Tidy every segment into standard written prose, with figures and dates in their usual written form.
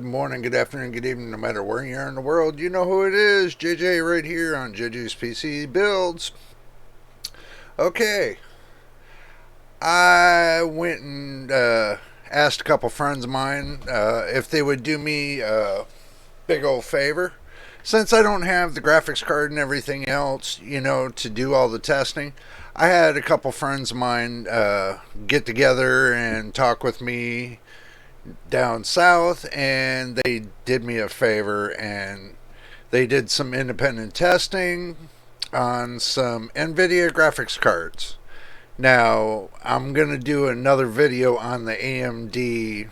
morning, good afternoon, good evening, no matter where you are in the world. You know who it is. JJ right here on JJ's PC Builds. Okay, I went and asked a couple friends of mine if they would do me a big old favor. Since I don't have the graphics card and everything else, to do all the testing, I had a couple friends of mine get together and talk with me down south, and they did me a favor and they did some independent testing on some nvidia graphics cards. Now I'm going to do another video on the AMD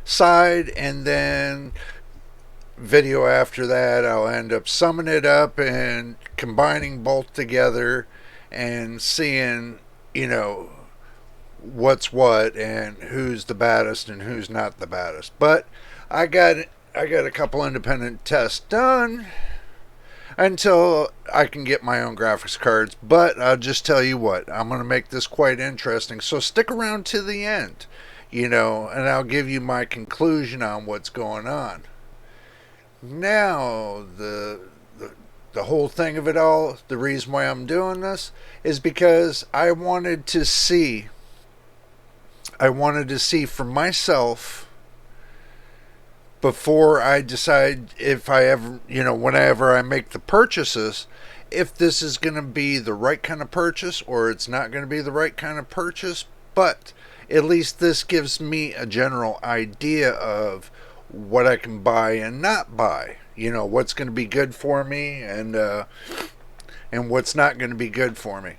side, and then video after that I'll end up summing it up and combining both together and seeing, what's what and who's the baddest and who's not the baddest. But I got a couple independent tests done until I can get my own graphics cards. But I'll just tell you what, I'm going to make this quite interesting. So stick around to the end, and I'll give you my conclusion on what's going on. Now, the whole thing of it all, the reason why I'm doing this is because I wanted to see for myself before I decide if I ever, whenever I make the purchases, if this is going to be the right kind of purchase or it's not going to be the right kind of purchase. But at least this gives me a general idea of what I can buy and not buy. What's going to be good for me and what's not going to be good for me.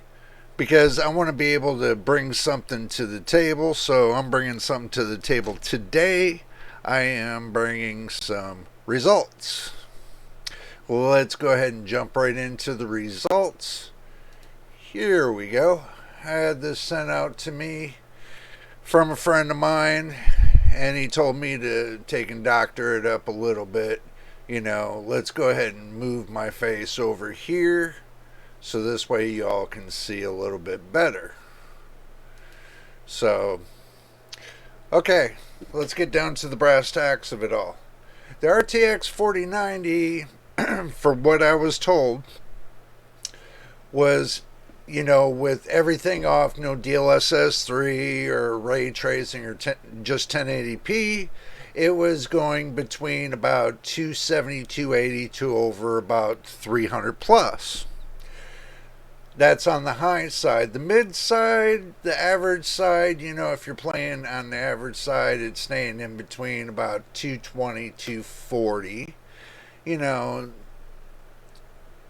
Because I want to be able to bring something to the table, so I'm bringing something to the table today. I am bringing some results. Well, let's go ahead and jump right into the results. Here we go. I had this sent out to me from a friend of mine, and he told me to take and doctor it up a little bit. Let's go ahead and move my face over here, so this way y'all can see a little bit better. So, okay, let's get down to the brass tacks of it all. The RTX 4090, for what I was told, was, with everything off, no DLSS 3 or ray tracing or just 1080p, it was going between about 270, 280 to over about 300 plus. That's on the high side. The mid side, the average side, if you're playing on the average side, it's staying in between about 220, 240.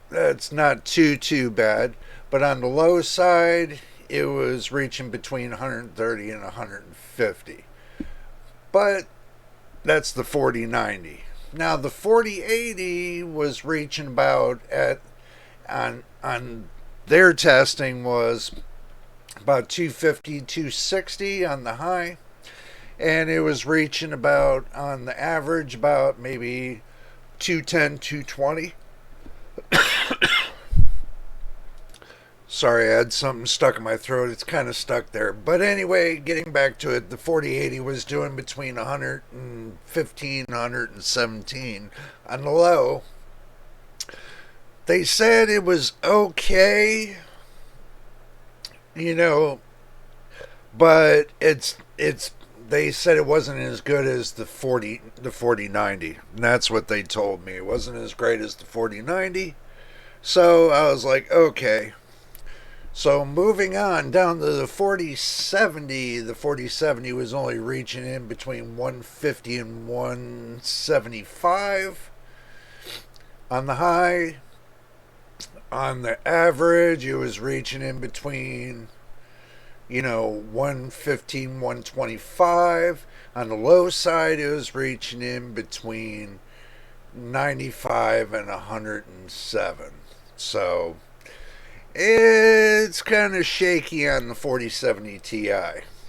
That's not too bad. But on the low side, it was reaching between 130 and 150. But that's the 4090. Now the 4080 was reaching about on their testing was about 250, 260 on the high, and it was reaching about on the average about maybe 210, 220. Sorry, I had something stuck in my throat. It's kind of stuck there. But anyway, getting back to it, the 4080 was doing between 115 and 117 on the low. They said it was okay, but they said it wasn't as good as the 4090. And that's what they told me. It wasn't as great as the 4090. So I was like, okay. So moving on down to the 4070, the 4070 was only reaching in between 150 and 175 on the high. On the average, it was reaching in between, 115, 125. On the low side, it was reaching in between 95 and 107. So it's kind of shaky on the 4070 Ti.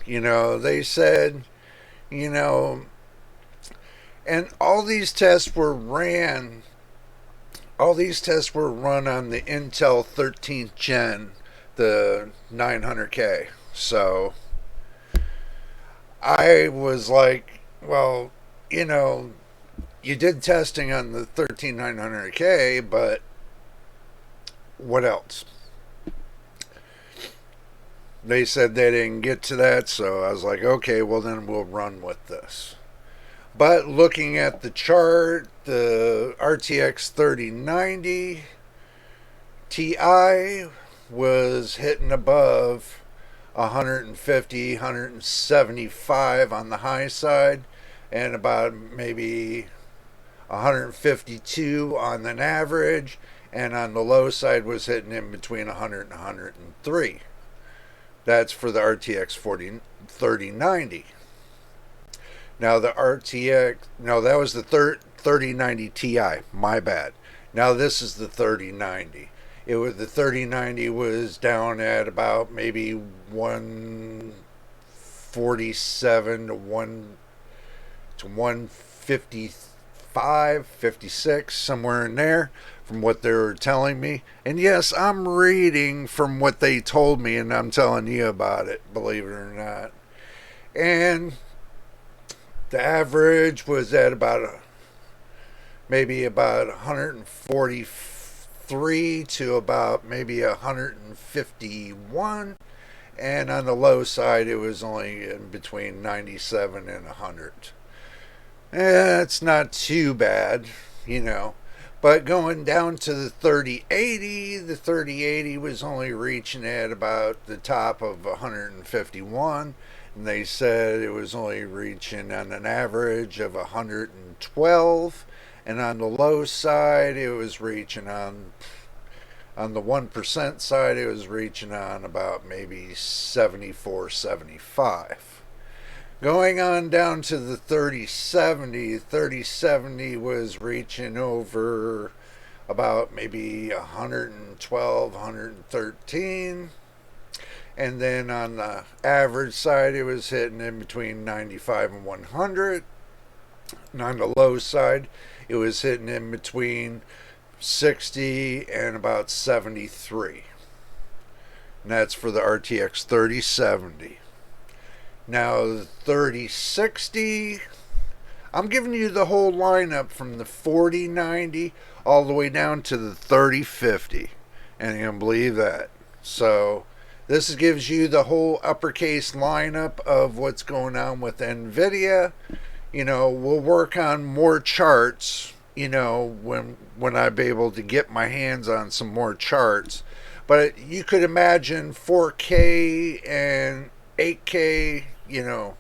They said, and all these tests were run on the Intel 13th gen, the 900K. So I was like, well, you did testing on the 13900K, but what else? They said they didn't get to that, so I was like, okay, well then we'll run with this. But looking at the chart, the RTX 3090 Ti was hitting above 150, 175 on the high side, and about maybe 152 on an average, and on the low side was hitting in between 100 and 103. That's for the RTX 3090. Now the RTX, no, that was the 3090 Ti. My bad. Now this is the 3090. It was the 3090 was down at about maybe 147 to 155, 56, somewhere in there, from what they were telling me. And yes, I'm reading from what they told me, and I'm telling you about it, believe it or not. And the average was at maybe about 143 to about maybe 151. And on the low side, it was only in between 97 and 100. It's not too bad, you know. But going down to the 3080 was only reaching at about the top of 151. And they said it was only reaching on an average of 112. And on the low side, it was reaching on the 1% side, it was reaching on about maybe 74, 75. Going on down to the 3070 was reaching over about maybe 112, 113. And then on the average side, it was hitting in between 95 and 100. And on the low side, it was hitting in between 60 and about 73. And that's for the RTX 3070. Now the 3060, I'm giving you the whole lineup from the 4090 all the way down to the 3050. And you can believe that. So this gives you the whole uppercase lineup of what's going on with nvidia. You know, we'll work on more charts, you know, when I be able to get my hands on some more charts. But you could imagine 4K and 8K, you know,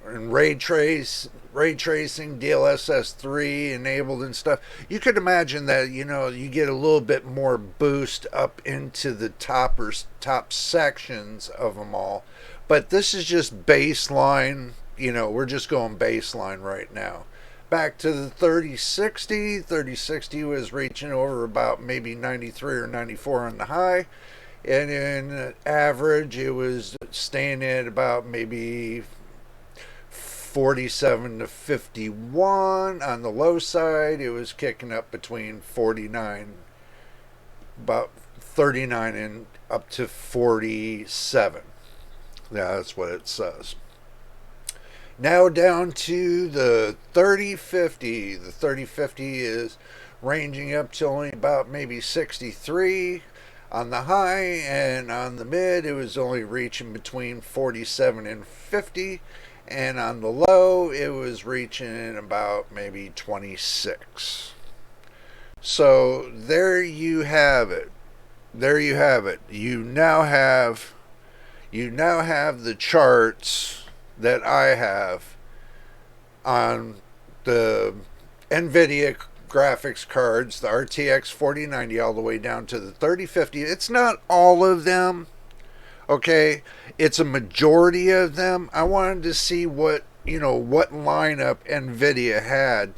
and ray tracing, DLSS 3 enabled and stuff. You could imagine that, you know, you get a little bit more boost up into the top sections of them all. But this is just baseline. You know, we're just going baseline right now. Back to the 3060 was reaching over about maybe 93 or 94 on the high. And in average, it was staying at about maybe 47 to 51. On the low side, it was kicking up between 49, about 39 and up to 47. Yeah, that's what it says. Now down to the 3050. The 3050 is ranging up to only about maybe 63 on the high, and on the mid it was only reaching between 47 and 50, and on the low it was reaching about maybe 26. So there you have it. There you have it. You now have the charts that I have on the nvidia graphics cards, the RTX 4090 all the way down to the 3050. It's not all of them, okay? It's a majority of them. I wanted to see what lineup nvidia had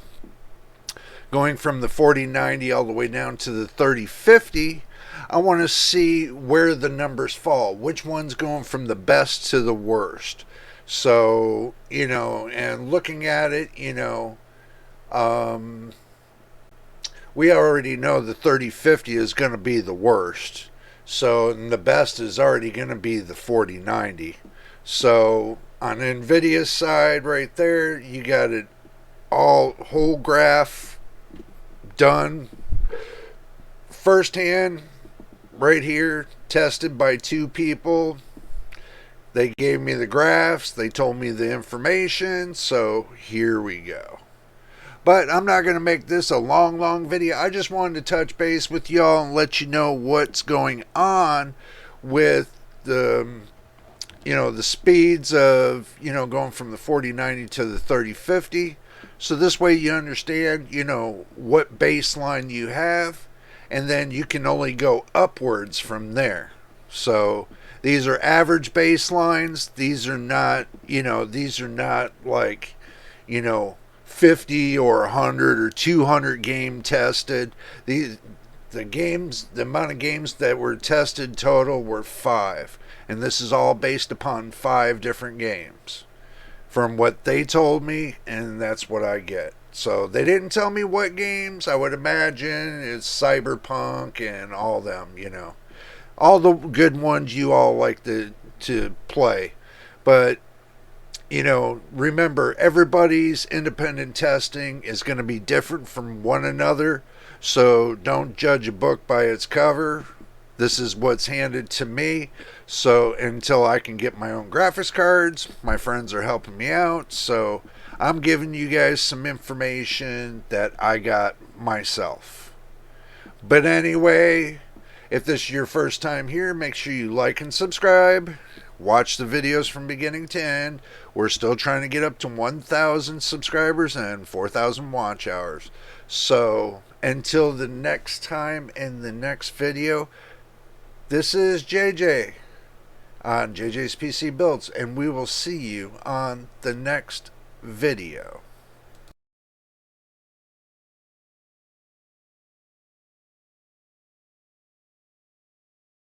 going from the 4090 all the way down to the 3050. I want to see where the numbers fall, which one's going from the best to the worst. So, you know, and looking at it, you know, we already know the 3050 is going to be the worst. So, and the best is already going to be the 4090. So, on NVIDIA's side right there, you got it all whole graph done firsthand right here, tested by two people. They gave me the graphs, they told me the information, so here we go. But I'm not going to make this a long video. I just wanted to touch base with y'all and let you know what's going on with the the speeds of going from the 4090 to the 3050. So this way you understand what baseline you have, and then you can only go upwards from there. So these are average baselines. These are not like 50 or 100 or 200 game tested. The amount of games that were tested total were 5, and this is all based upon 5 different games from what they told me, and that's what I get. So they didn't tell me what games. I would imagine it's Cyberpunk and all them, all the good ones you all like to play. But remember, everybody's independent testing is going to be different from one another. So don't judge a book by its cover. This is what's handed to me. So until I can get my own graphics cards, my friends are helping me out. So I'm giving you guys some information that I got myself. But anyway, if this is your first time here, make sure you like and subscribe. Watch the videos from beginning to end. We're still trying to get up to 1,000 subscribers and 4,000 watch hours. So until the next time in the next video, this is JJ on JJ's PC Builds, and we will see you on the next video.